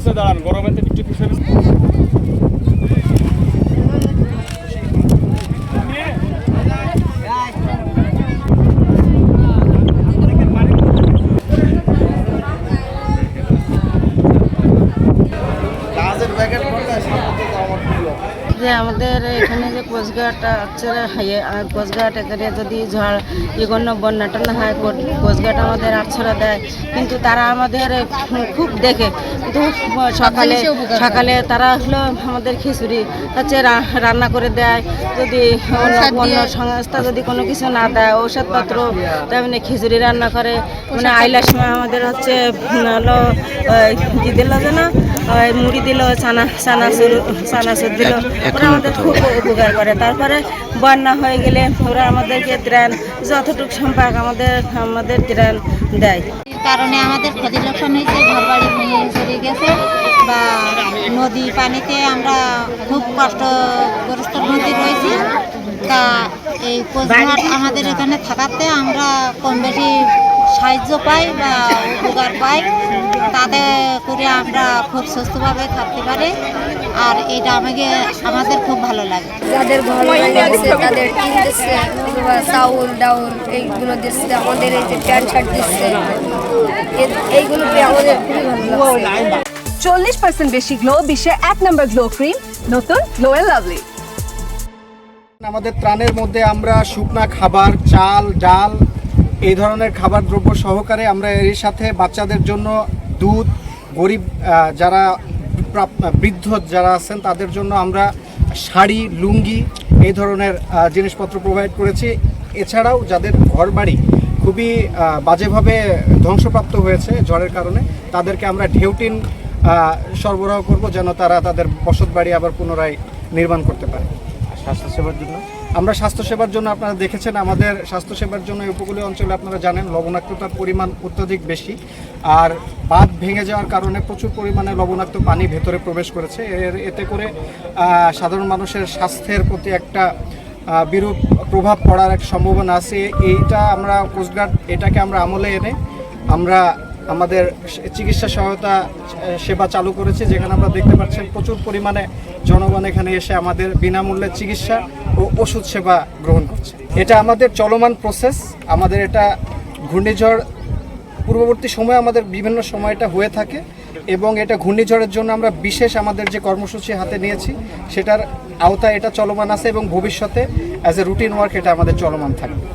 পিছিয়ে দাঁড়ান, গরমে একটু পিছিয়ে যে আমাদের এখানে যে কোচঘাট আছে, কোচঘাট এখানে যদি ঝড় কোনো বন্যা টন্যা হয়, কোচঘাট আমাদের আটছড়া দেয়, কিন্তু তারা আমাদের খুব দেখে। কিন্তু সকালে তারা হলো আমাদের খিচুড়ি হচ্ছে রান্না করে দেয়। যদি অন্য সংস্থা যদি কোনো কিছু না দেয়, ঔষধপত্র, তেমনি খিচুড়ি রান্না করে। মানে আইলার সময় আমাদের হচ্ছে হলো কি দিল যে না, মুড়ি দিল, চানাচুর দিল, ওরা আমাদের খুব উপকার করে। তারপরে বন্যা হয়ে গেলে ওরা আমাদেরকে ত্রাণ যতটুকু সম্পর্ক আমাদের ত্রাণ দেয়। কারণে আমাদের ক্ষতি লোকসান হয়েছে, ঘরবাড়ি ভেঙে চলে গেছে, বা নদী পানিতে আমরা খুব কষ্টগ্রস্ত মধ্যে রয়েছি। তা এই কোচঘাট আমাদের এখানে থাকাতে আমরা কম বেশি সাহায্য পাই বা উপকার পাই, তাতে করে আমরা খুব সুস্থভাবে থাকতে পারি। আর এটা আমাদের খুব ভালো লাগে। যাদের ঘর ভেঙে গেছে তাদের টিন দিচ্ছে, চাউল ডাউল এইগুলো দিচ্ছে, আমাদের এই যে প্যান্ট শার্ট দিচ্ছে, এইগুলো আমাদের খুবই ভালো লাগছে। 40% বেশি গ্লো, বিশ্বের 1 নম্বর গ্লো ক্রিম, নতুন গ্লো এন্ড লাভলি। আমাদের ত্রাণের মধ্যে আমরা শুকনা খাবার, চাল, ডাল, এই ধরনের খাবার দ্রব্য সহকারে আমরা এর সাথে বাচ্চাদের জন্য দুধ, গরিব যারা বৃদ্ধ যারা আছেন তাদের জন্য আমরা শাড়ি, লুঙ্গি, এই ধরনের জিনিসপত্র প্রোভাইড করেছি। এছাড়াও যাদের ঘরবাড়ি খুবই বাজেভাবে ধ্বংসপ্রাপ্ত হয়েছে ঝড়ের কারণে, তাদেরকে আমরা ঢেউটিন সরবরাহ করব, যেন তারা তাদের বসতবাড়ি আবার পুনরায় নির্মাণ করতে পারে। স্বাস্থ্যসেবার জন্য আমরা স্বাস্থ্যসেবার জন্য আপনারা দেখেছেন আমাদের স্বাস্থ্যসেবার জন্য এই উপকূলীয় অঞ্চলে আপনারা জানেন লবণাক্ততার পরিমাণ অত্যধিক বেশি, আর বাঁধ ভেঙে যাওয়ার কারণে প্রচুর পরিমাণে লবণাক্ত পানি ভেতরে প্রবেশ করেছে। এতে করে সাধারণ মানুষের স্বাস্থ্যের প্রতি একটা বিরূপ প্রভাব পড়ার এক সম্ভাবনা আছে। এইটা আমরা কোস্টগার্ড এটাকে আমরা আমলে এনে আমরা আমাদের চিকিৎসা সহায়তা সেবা চালু করেছি, যেখানে আমরা দেখতে পাচ্ছেন প্রচুর পরিমাণে জনগণ এখানে এসে আমাদের বিনামূল্যে চিকিৎসা ও ওষুধ সেবা গ্রহণ করছে। এটা আমাদের চলমান প্রসেস। আমাদের এটা ঘূর্ণিঝড় পূর্ববর্তী সময়ে আমাদের বিভিন্ন সময়টা হয়ে থাকে, এবং এটা ঘূর্ণিঝড়ের জন্য আমরা বিশেষ আমাদের যে কর্মসূচি হাতে নিয়েছি সেটার আওতায় এটা চলমান আছে, এবং ভবিষ্যতে অ্যাজ এ রুটিন ওয়ার্ক এটা আমাদের চলমান থাকবে।